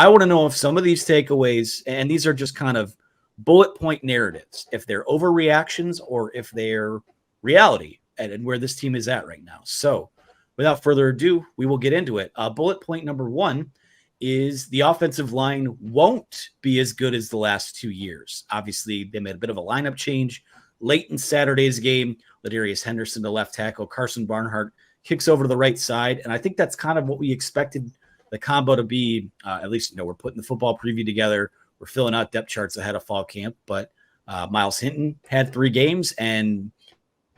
I want to know if some of these takeaways, and these are just kind of bullet point narratives, if they're overreactions or if they're reality and where this team is at right now. So without further ado, we will get into it. Bullet point number 1 is the offensive line won't be as good as the last 2 years. Obviously, they made a bit of a lineup change late in Saturday's game. Ladarius Henderson to left tackle, Carson Barnhart kicks over to the right side. And I think that's kind of what we expected the combo to be. At least, we're putting the football preview together. We're filling out depth charts ahead of fall camp. But Miles Hinton had 3 games and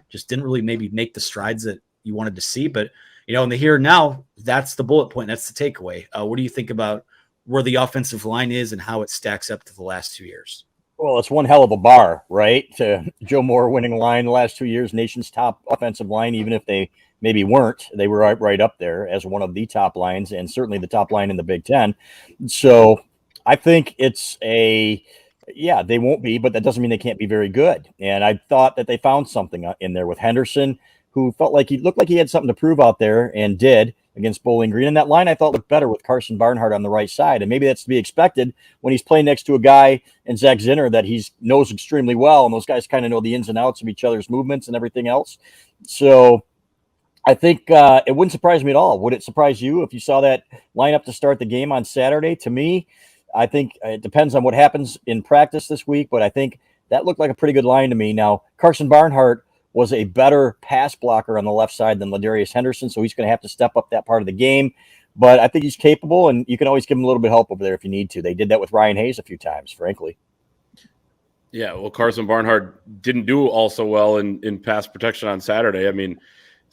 just didn't really maybe make the strides that you wanted to see. But, in the here and now, that's the bullet point. That's the takeaway. What do you think about where the offensive line is and how it stacks up to the last 2 years? Well, it's one hell of a bar, right? Joe Moore winning line the last 2 years, nation's top offensive line, even if they maybe weren't. They were right up there as one of the top lines and certainly the top line in the Big Ten. So I think it's they won't be, but that doesn't mean they can't be very good. And I thought that they found something in there with Henderson, who felt like he looked like he had something to prove out there and did against Bowling Green. And that line I thought looked better with Carson Barnhart on the right side. And maybe that's to be expected when he's playing next to a guy in Zach Zinner that he knows extremely well. And those guys kind of know the ins and outs of each other's movements and everything else. So I think it wouldn't surprise me at all. Would it surprise you if you saw that lineup to start the game on Saturday? To me, I think it depends on what happens in practice this week, but I think that looked like a pretty good line to me. Now, Carson Barnhart was a better pass blocker on the left side than Ladarius Henderson, so he's going to have to step up that part of the game. But I think he's capable, and you can always give him a little bit of help over there if you need to. They did that with Ryan Hayes a few times, frankly. Yeah, well, Carson Barnhart didn't do also well in pass protection on Saturday.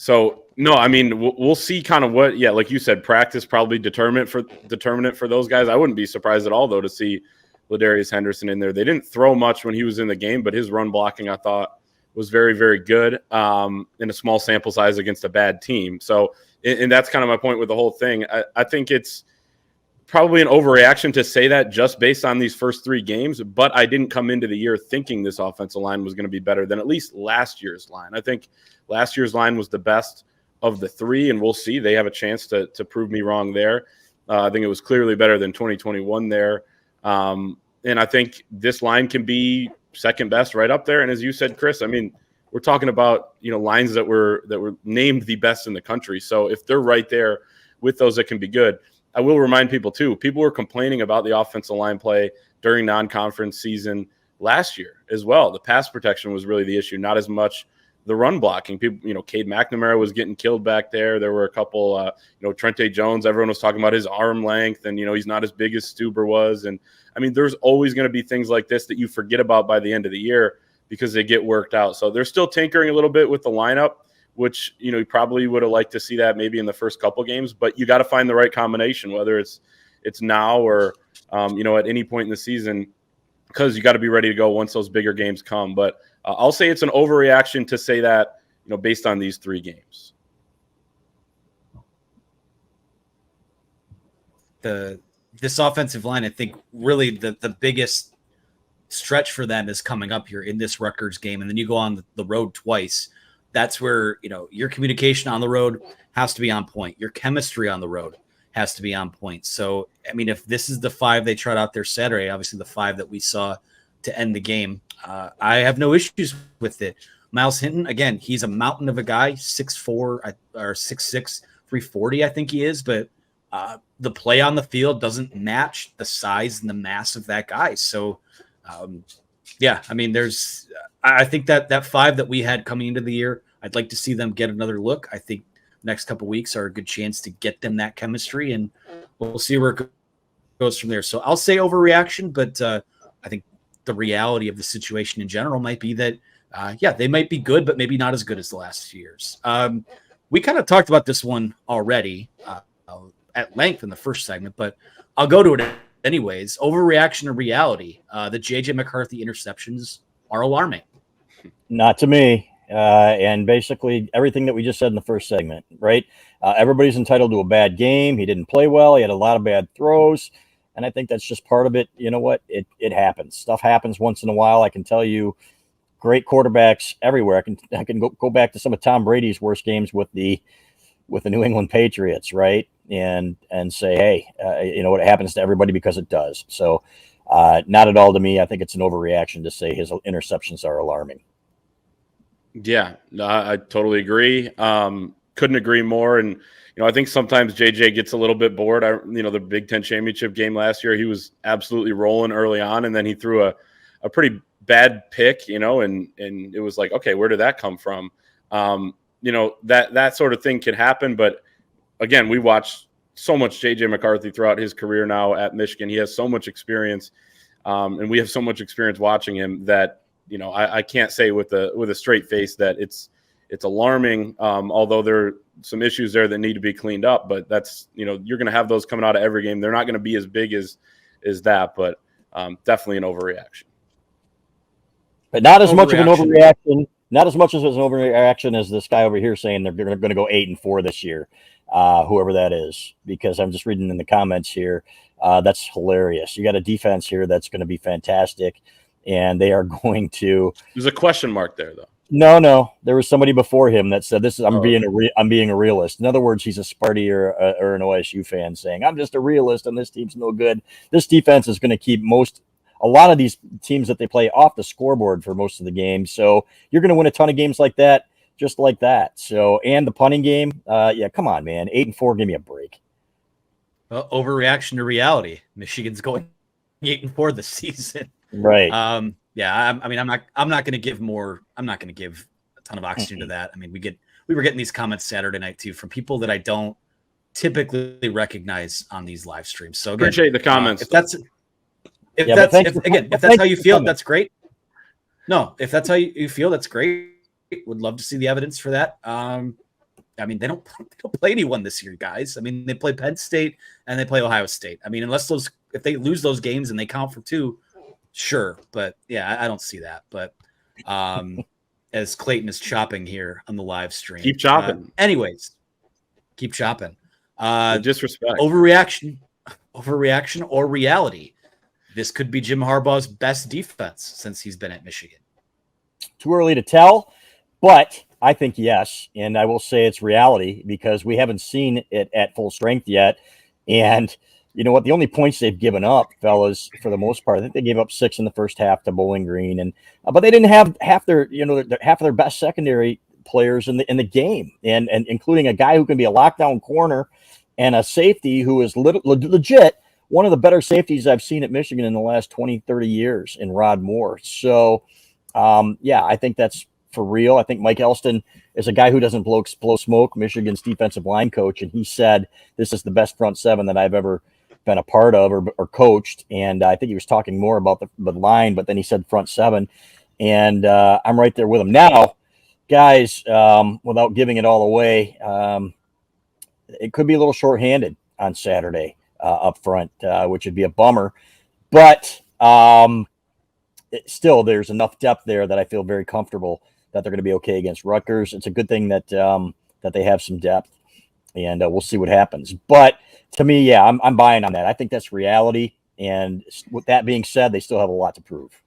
We'll see kind of what, like you said, practice probably determinant for those guys. I wouldn't be surprised at all, though, to see Ladarius Henderson in there. They didn't throw much when he was in the game, but his run blocking, I thought, was very, very good in a small sample size against a bad team. So, and that's kind of my point with the whole thing. I think it's probably an overreaction to say that just based on these first 3 games, but I didn't come into the year thinking this offensive line was going to be better than at least last year's line. I think last year's line was the best of the 3, and we'll see. They have a chance to prove me wrong there. I think it was clearly better than 2021 there. And I think this line can be second best right up there. And as you said, Chris, we're talking about, lines that were named the best in the country. So if they're right there with those, it can be good. I will remind people too, people were complaining about the offensive line play during non-conference season last year as well. The pass protection was really the issue, not as much the run blocking. People, Cade McNamara was getting killed back there. There were a couple, Trente Jones, everyone was talking about his arm length and, he's not as big as Stuber was. And there's always going to be things like this that you forget about by the end of the year because they get worked out. So they're still tinkering a little bit with the lineup, which, you probably would have liked to see that maybe in the first couple games, but you got to find the right combination, whether it's now or, at any point in the season, because you got to be ready to go once those bigger games come. But I'll say it's an overreaction to say that, based on these 3 games. This offensive line, I think really the biggest stretch for them is coming up here in this Rutgers game. And then you go on the road twice. That's where, your communication on the road has to be on point. Your chemistry on the road has to be on point. So, if this is the 5 they tried out there Saturday, obviously the 5 that we saw to end the game, I have no issues with it. Miles Hinton, again, he's a mountain of a guy, 6'4" or 6'6", 340, I think he is. But the play on the field doesn't match the size and the mass of that guy. So, I think that 5 that we had coming into the year, I'd like to see them get another look. I think next couple of weeks are a good chance to get them that chemistry, and we'll see where it goes from there. So I'll say overreaction, but I think the reality of the situation in general might be that, they might be good, but maybe not as good as the last few years. We kind of talked about this one already at length in the first segment, but I'll go to it anyways. Overreaction to reality. The J.J. McCarthy interceptions are alarming. Not to me. And basically everything that we just said in the first segment, right? Everybody's entitled to a bad game. He didn't play well. He had a lot of bad throws. And I think that's just part of it. You know what? It happens. Stuff happens once in a while. I can tell you great quarterbacks everywhere. I can go back to some of Tom Brady's worst games with the with the New England Patriots, right? And say, hey, you know, it happens to everybody because it does. So not at all to me. I think it's an overreaction to say his interceptions are alarming. Yeah, no, I totally agree. Couldn't agree more. And, you know, I think sometimes JJ gets a little bit bored. The Big Ten championship game last year, he was absolutely rolling early on, and then he threw a pretty bad pick, you know, and it was like, okay, where did that come from? You know, that sort of thing can happen. But again, we watched so much JJ McCarthy throughout his career now at Michigan. He has so much experience, and we have so much experience watching him that, you know, I can't say with a straight face that it's alarming, although there are some issues there that need to be cleaned up. But that's, you know, you're going to have those coming out of every game. They're not going to be as big as that, but definitely an overreaction. But not as much of an overreaction. Not as much as an overreaction as this guy over here saying they're going to go 8-4 this year, whoever that is. Because I'm just reading in the comments here, that's hilarious. You got a defense here that's going to be fantastic. And they are going to. There's a question mark there, though. No. There was somebody before him that said, I'm being a realist. In other words, he's a Sparty or an OSU fan saying, I'm just a realist and this team's no good. This defense is going to keep a lot of these teams that they play off the scoreboard for most of the game. So you're going to win a ton of games like that, just like that. So, and the punting game, yeah, come on, man. 8-4, give me a break. Well, overreaction to reality. Michigan's going 8-4 this season. Right. Yeah. I mean, I'm not going to give a ton of oxygen to that. I mean, we were getting these comments Saturday night too from people that I don't typically recognize on these live streams. So again, appreciate the comments. If that's how you feel, that's great. No, if that's how you feel, that's great. Would love to see the evidence for that. I mean, they don't play anyone this year, guys. I mean, they play Penn State and they play Ohio State. I mean, if they lose those games and they count for 2, sure. But yeah, I don't see that. But as Clayton is chopping here on the live stream, keep chopping. Anyways, keep chopping. Disrespect. Overreaction or reality. This could be Jim Harbaugh's best defense since he's been at Michigan. Too early to tell, but I think yes. And I will say it's reality because we haven't seen it at full strength yet. And you know what? The only points they've given up, fellas, for the most part, I think they gave up 6 in the first half to Bowling Green, but they didn't have half of their best secondary players in the game, and including a guy who can be a lockdown corner and a safety who is legit one of the better safeties I've seen at Michigan in the last 20, 30 years in Rod Moore. So, yeah, I think that's for real. I think Mike Elston is a guy who doesn't blow smoke, Michigan's defensive line coach, and he said this is the best front seven that I've ever been a part of or coached. And I think he was talking more about the line, but then he said front seven. And I'm right there with him. Now, guys, without giving it all away, it could be a little shorthanded on Saturday up front, which would be a bummer. But still, there's enough depth there that I feel very comfortable that they're going to be okay against Rutgers. It's a good thing that that they have some depth, and we'll see what happens. But to me, yeah, I'm buying on that. I think that's reality. And with that being said, they still have a lot to prove.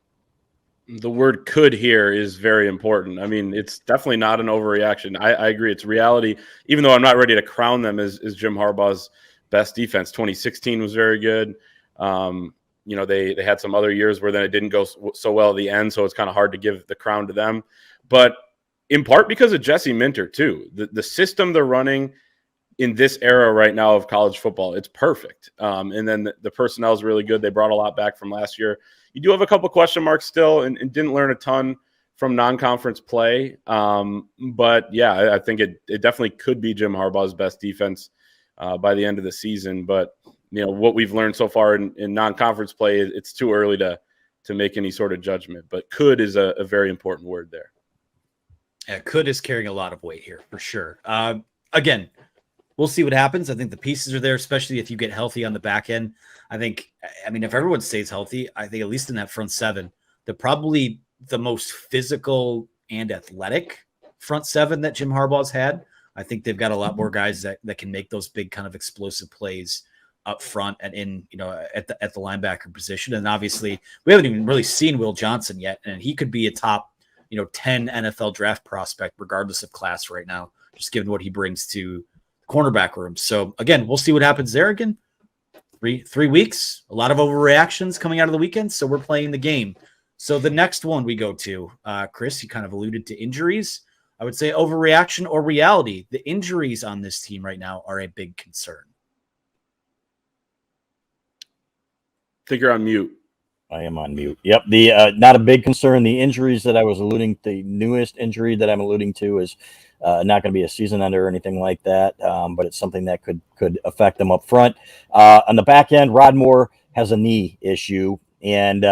The word "could" here is very important. I mean, it's definitely not an overreaction. I agree. It's reality, even though I'm not ready to crown them as Jim Harbaugh's best defense. 2016 was very good. You know, they had some other years where then it didn't go so well at the end, so it's kind of hard to give the crown to them. But in part because of Jesse Minter, too. The system they're running in this era right now of college football, it's perfect. And then the personnel is really good. They brought a lot back from last year. You do have a couple question marks still and didn't learn a ton from non-conference play. But, yeah, I think it definitely could be Jim Harbaugh's best defense by the end of the season. But, you know, what we've learned so far in non-conference play, it's too early to make any sort of judgment. But could is a very important word there. Yeah, could is carrying a lot of weight here for sure. Again, we'll see what happens. I think the pieces are there, especially if you get healthy on the back end. I mean, if everyone stays healthy, I think at least in that front seven, they're probably the most physical and athletic front seven that Jim Harbaugh's had. I think they've got a lot more guys that can make those big kind of explosive plays up front and in, you know, at the linebacker position. And obviously we haven't even really seen Will Johnson yet. And he could be a top, 10 NFL draft prospect, regardless of class right now, just given what he brings to cornerback room. So again, we'll see what happens there. Again, three weeks, a lot of overreactions coming out of the weekend. So we're playing the game. So the next one we go to, Chris, you kind of alluded to injuries. I would say overreaction or reality. The injuries on this team right now are a big concern. I think you're on mute. I am on mute. Yep. The not a big concern. The injuries that I was alluding, the newest injury that I'm alluding to is not going to be a season ender or anything like that, but it's something that could affect them up front. On the back end, Rod Moore has a knee issue, and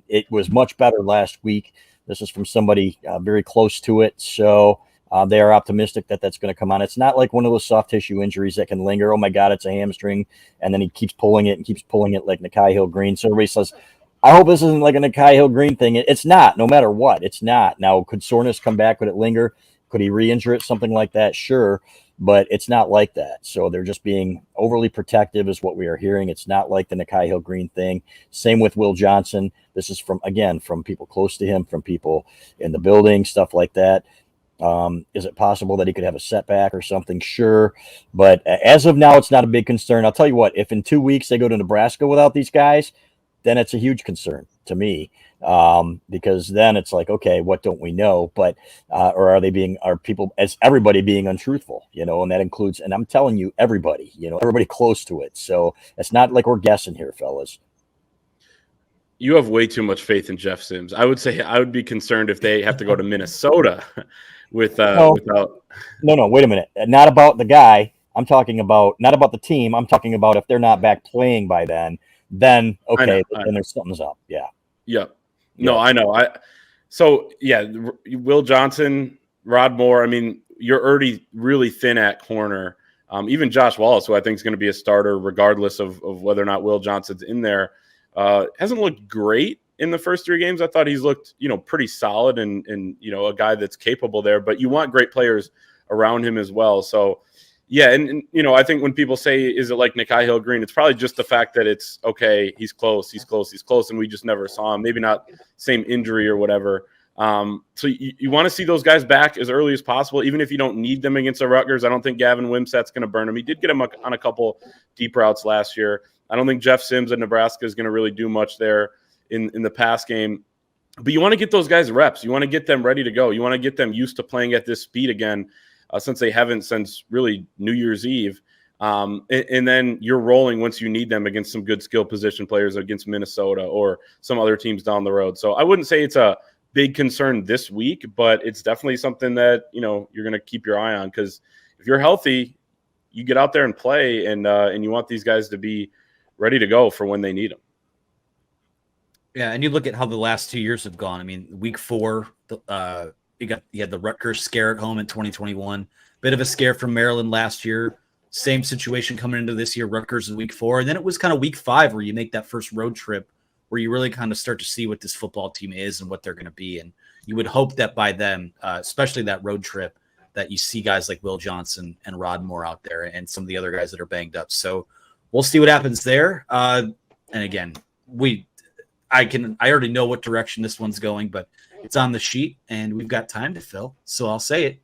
it was much better last week. This is from somebody very close to it, so they are optimistic that that's going to come on. It's not like one of those soft tissue injuries that can linger. Oh my God, it's a hamstring, and then he keeps pulling it like Nikhai Hill-Green. So everybody says, I hope this isn't like a Nikhai Hill-Green thing. It's not, no matter what. It's not. Now, could soreness come back? Could it linger? Could he re-injure it? Something like that? Sure. But it's not like that. So they're just being overly protective is what we are hearing. It's not like the Nikhai Hill-Green thing. Same with Will Johnson. This is from people close to him, from people in the building, stuff like that. Is it possible that he could have a setback or something? Sure. But as of now, it's not a big concern. I'll tell you what, if in 2 weeks they go to Nebraska without these guys, then it's a huge concern to me, because then it's like, okay, what don't we know? But or are people, as everybody, being untruthful, and that includes, and I'm telling you, everybody, everybody close to it. So it's not like we're guessing here, fellas. You have way too much faith in Jeff Sims. I would say I would be concerned if they have to go to Minnesota without. No, wait a minute. Not about the guy. I'm talking about, not about the team. I'm talking about if they're not back playing by then okay, then there's something's up. Yeah. Yep. No, I know. Will Johnson, Rod Moore. I mean, you're already really thin at corner. Even Josh Wallace, who I think is going to be a starter regardless of whether or not Will Johnson's in there, hasn't looked great in the first 3 games. I thought he's looked, pretty solid and a guy that's capable there. But you want great players around him as well. So. Yeah, and I think when people say, is it like Nikhai Hill-Green, it's probably just the fact that it's, okay, he's close, and we just never saw him. Maybe not same injury or whatever. So you want to see those guys back as early as possible, even if you don't need them against the Rutgers. I don't think Gavin Wimsatt's going to burn him. He did get him on a couple deep routes last year. I don't think Jeff Sims at Nebraska is going to really do much there in the pass game. But you want to get those guys reps. You want to get them ready to go. You want to get them used to playing at this speed again. Since they haven't since really New Year's Eve. And then you're rolling once you need them against some good skill position players against Minnesota or some other teams down the road. So I wouldn't say it's a big concern this week, but it's definitely something that, you're going to keep your eye on, because if you're healthy, you get out there and play, and you want these guys to be ready to go for when they need them. Yeah, and you look at how the last 2 years have gone. I mean, week 4, you had the Rutgers scare at home in 2021. Bit of a scare from Maryland last year. Same situation coming into this year. Rutgers in week 4. And then it was kind of week 5 where you make that first road trip where you really kind of start to see what this football team is and what they're going to be. And you would hope that by then, especially that road trip, that you see guys like Will Johnson and Rod Moore out there and some of the other guys that are banged up. So we'll see what happens there. And again, I already know what direction this one's going, but it's on the sheet and we've got time to fill. So I'll say it.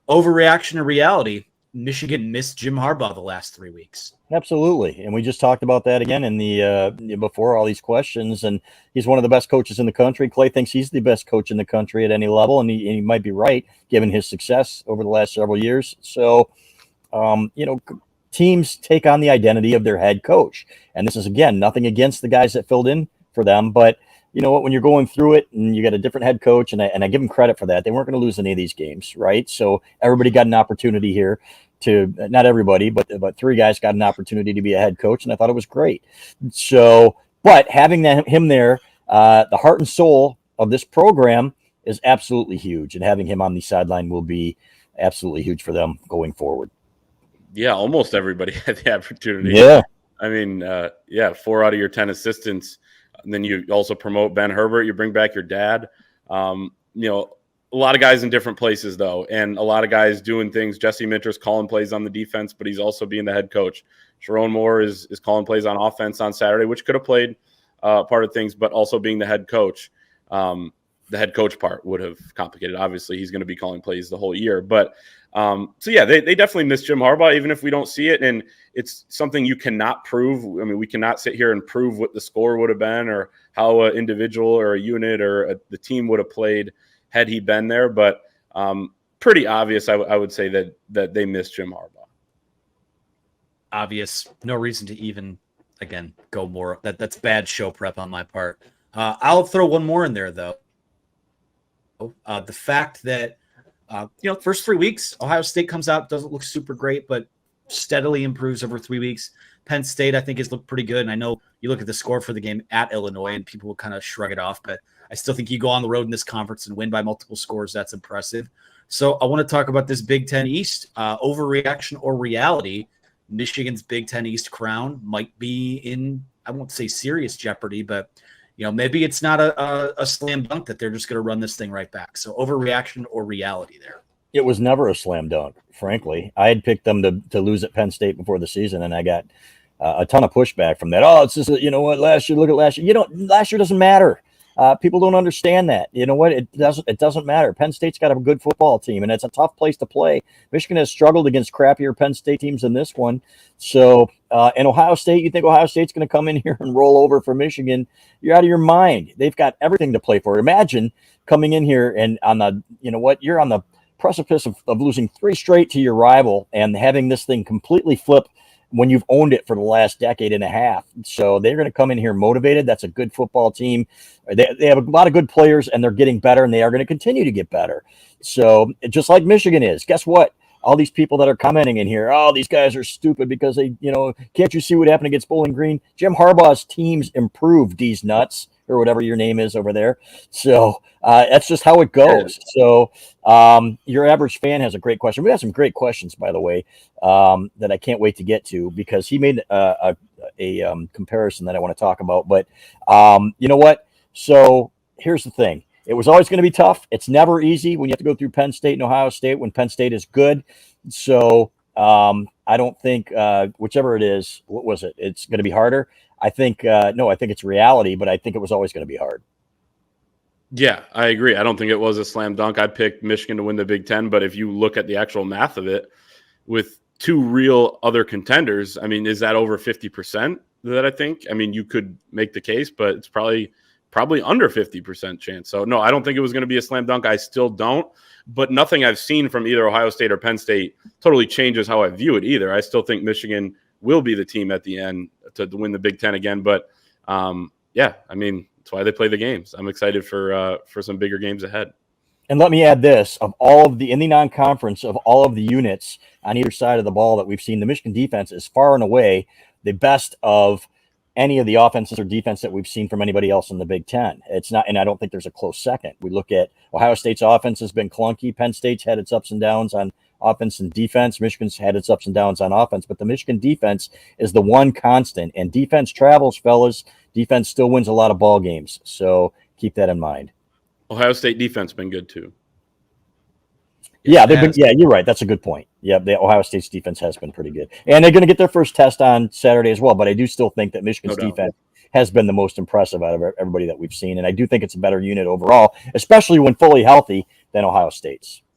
Overreaction or reality. Michigan missed Jim Harbaugh the last 3 weeks. Absolutely. And we just talked about that again in the before all these questions. And he's one of the best coaches in the country. Clay thinks he's the best coach in the country at any level. And he might be right, given his success over the last several years. So, teams take on the identity of their head coach. And this is, again, nothing against the guys that filled in for them. But you know what, when you're going through it and you got a different head coach, and I give them credit for that, they weren't going to lose any of these games, right? So everybody got an opportunity here to, not everybody, but 3 guys got an opportunity to be a head coach, and I thought it was great. So, but having him there, the heart and soul of this program is absolutely huge, and having him on the sideline will be absolutely huge for them going forward. Yeah, almost everybody had the opportunity. Yeah. I mean, 4 out of your 10 assistants. And then you also promote Ben Herbert. You bring back your dad. A lot of guys in different places, though, and a lot of guys doing things. Jesse Minter's calling plays on the defense, but he's also being the head coach. Sharon Moore is calling plays on offense on Saturday, which could have played part of things, but also being the head coach. the head coach part would have complicated. Obviously, he's going to be calling plays the whole year. But so, yeah, they definitely miss Jim Harbaugh, even if we don't see it. And it's something you cannot prove. I mean, we cannot sit here and prove what the score would have been or how an individual or a unit or the team would have played had he been there. But pretty obvious, I would say that they miss Jim Harbaugh. Obvious. No reason to even, again, go more. That's bad show prep on my part. I'll throw one more in there, though. The fact that, first 3 weeks, Ohio State comes out, doesn't look super great, but steadily improves over 3 weeks. Penn State, I think, has looked pretty good. And I know you look at the score for the game at Illinois and people will kind of shrug it off, but I still think you go on the road in this conference and win by multiple scores. That's impressive. So I want to talk about this Big Ten East. Overreaction or reality, Michigan's Big Ten East crown might be in, I won't say serious jeopardy, but maybe it's not a slam dunk that they're just going to run this thing right back. So overreaction or reality there. It was never a slam dunk, frankly. I had picked them to lose at Penn State before the season, and I got a ton of pushback from that. Oh, it's just, last year, look at last year. Last year doesn't matter. People don't understand that. You know what? It doesn't matter. Penn State's got a good football team, and it's a tough place to play. Michigan has struggled against crappier Penn State teams than this one. So, and Ohio State, you think Ohio State's going to come in here and roll over for Michigan? You're out of your mind. They've got everything to play for. Imagine coming in here and you're on the precipice of losing 3 straight to your rival and having this thing completely flip when you've owned it for the last decade and a half. So they're going to come in here motivated. That's a good football team. They have a lot of good players, and they're getting better, and they are going to continue to get better. So just like Michigan is, guess what? All these people that are commenting in here, oh, these guys are stupid because they, can't you see what happened against Bowling Green? Jim Harbaugh's teams improved, these nuts, or whatever your name is over there. So that's just how it goes. So your average fan has a great question. We have some great questions, by the way, that I can't wait to get to, because he made a comparison that I want to talk about. But you know what? So here's the thing. It was always going to be tough. It's never easy when you have to go through Penn State and Ohio State when Penn State is good. So I don't think whichever it is, what was it? It's going to be harder. I think no, I think it's reality, but I think it was always going to be hard. Yeah, I agree. I don't think it was a slam dunk. I picked Michigan to win the Big Ten, but if you look at the actual math of it, with 2 real other contenders, I mean, is that over 50% that I think? I mean, you could make the case, but it's probably under 50% chance. So no, I don't think it was going to be a slam dunk. I still don't, but nothing I've seen from either Ohio State or Penn State totally changes how I view it either. I still think Michigan will be the team at the end to win the Big Ten again. But yeah, I mean, that's why they play the games. I'm excited for some bigger games ahead. And let me add this, in the non-conference, of all of the units on either side of the ball that we've seen, the Michigan defense is far and away the best of any of the offenses or defense that we've seen from anybody else in the Big Ten. It's not, and I don't think there's a close second. We look at Ohio State's offense has been clunky. Penn State's had its ups and downs on offense and defense. Michigan's had its ups and downs on offense, but the Michigan defense is the one constant, and defense travels, fellas. Defense still wins a lot of ball games. So keep that in mind. Ohio State defense been good too. Yeah, you're right. That's a good point. Yeah, the Ohio State's defense has been pretty good. And they're going to get their first test on Saturday as well. But I do still think that Michigan's defense has been the most impressive out of everybody that we've seen. And I do think it's a better unit overall, especially when fully healthy, than Ohio State's.